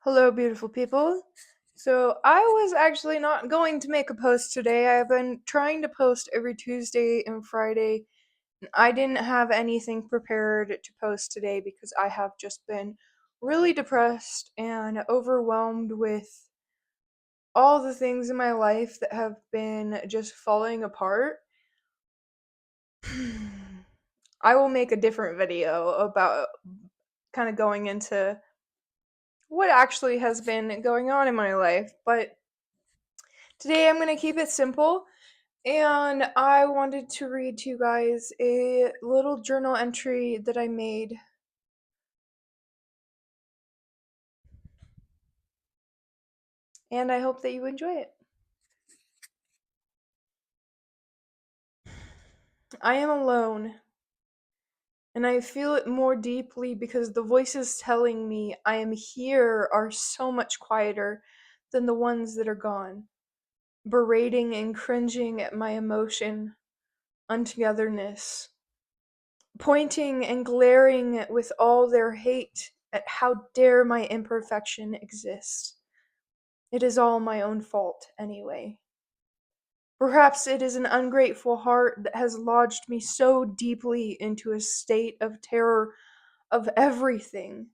Hello, beautiful people. So, I was actually not going to make a post today. I've been trying to post every Tuesday and Friday, and I didn't have anything prepared to post today because I have just been really depressed and overwhelmed with all the things in my life that have been just falling apart. I will make a different video about kind of going into what actually has been going on in my life, but today I'm going to keep it simple, and I wanted to read to you guys a little journal entry that I made. And I hope that you enjoy it. I am alone, and I feel it more deeply because the voices telling me I am here are so much quieter than the ones that are gone, berating and cringing at my emotion, untogetherness, pointing and glaring with all their hate at how dare my imperfection exist. It is all my own fault, anyway. Perhaps it is an ungrateful heart that has lodged me so deeply into a state of terror of everything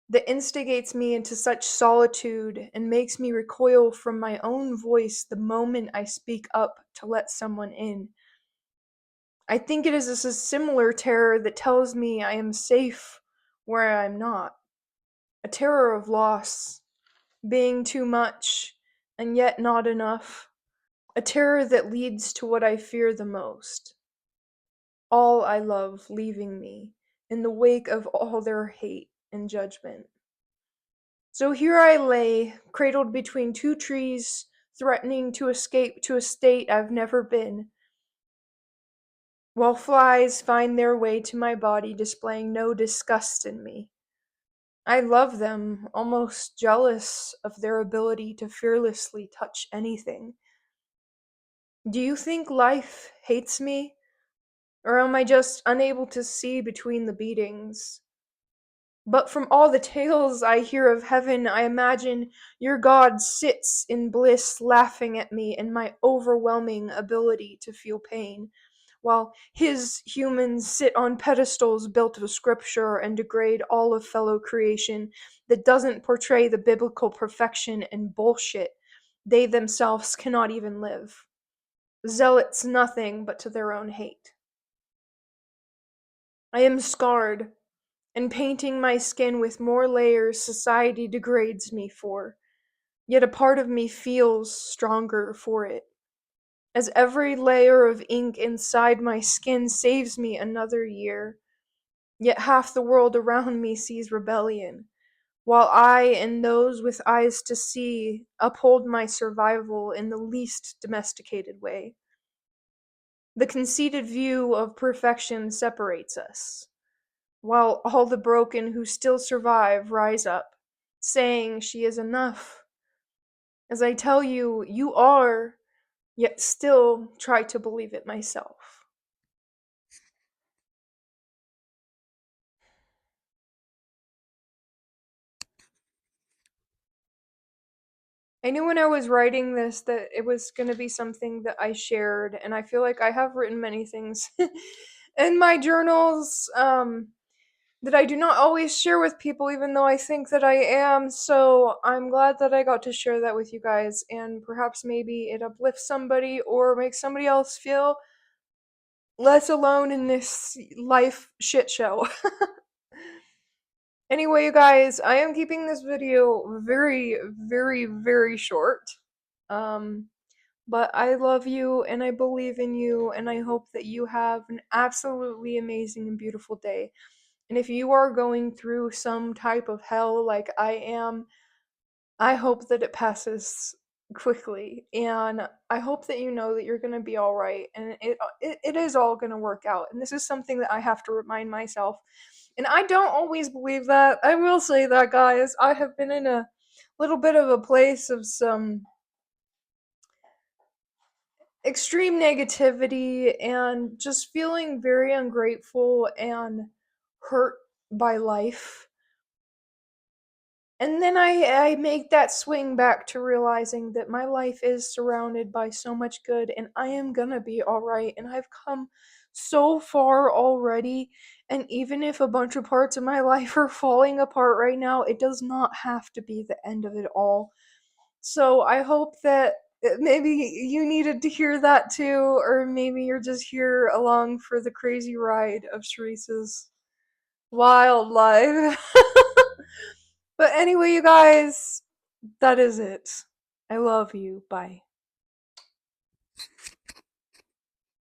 that instigates me into such solitude and makes me recoil from my own voice the moment I speak up to let someone in. I think it is a similar terror that tells me I am safe where I'm not. A terror of loss, being too much, and yet not enough. A terror that leads to what I fear the most. All I love leaving me in the wake of all their hate and judgment. So here I lay, cradled between two trees, threatening to escape to a state I've never been, while flies find their way to my body, displaying no disgust in me. I love them, almost jealous of their ability to fearlessly touch anything. Do you think life hates me? Or am I just unable to see between the beatings? But from all the tales I hear of heaven, I imagine your God sits in bliss laughing at me and my overwhelming ability to feel pain, while his humans sit on pedestals built of scripture and degrade all of fellow creation that doesn't portray the biblical perfection and bullshit they themselves cannot even live. Zealots nothing but to their own hate. I am scarred, and painting my skin with more layers society degrades me for, yet a part of me feels stronger for it, as every layer of ink inside my skin saves me another year, yet half the world around me sees rebellion, while I and those with eyes to see uphold my survival in the least domesticated way. The conceited view of perfection separates us, while all the broken who still survive rise up, saying she is enough. As I tell you, you are, yet still try to believe it myself. I knew when I was writing this that it was going to be something that I shared, and I feel like I have written many things in my journals that I do not always share with people, even though I think that I am. So I'm glad that I got to share that with you guys, and perhaps maybe it uplifts somebody or makes somebody else feel less alone in this life shit show. Anyway, you guys, I am keeping this video very, very, very short. Um, but I love you and I believe in you, and I hope that you have an absolutely amazing and beautiful day. And if you are going through some type of hell like I am, I hope that it passes quickly, and I hope that you know that you're going to be all right, and it is all going to work out. And this is something that I have to remind myself. And I don't always believe that. I will say that, guys. I have been in a little bit of a place of some extreme negativity and just feeling very ungrateful and hurt by life. And then I make that swing back to realizing that my life is surrounded by so much good and I am gonna be alright. And I've come so far already. And even if a bunch of parts of my life are falling apart right now, it does not have to be the end of it all. So I hope that maybe you needed to hear that too, or maybe you're just here along for the crazy ride of Cherisse's wild life. But anyway, you guys, that is it. I love you. Bye.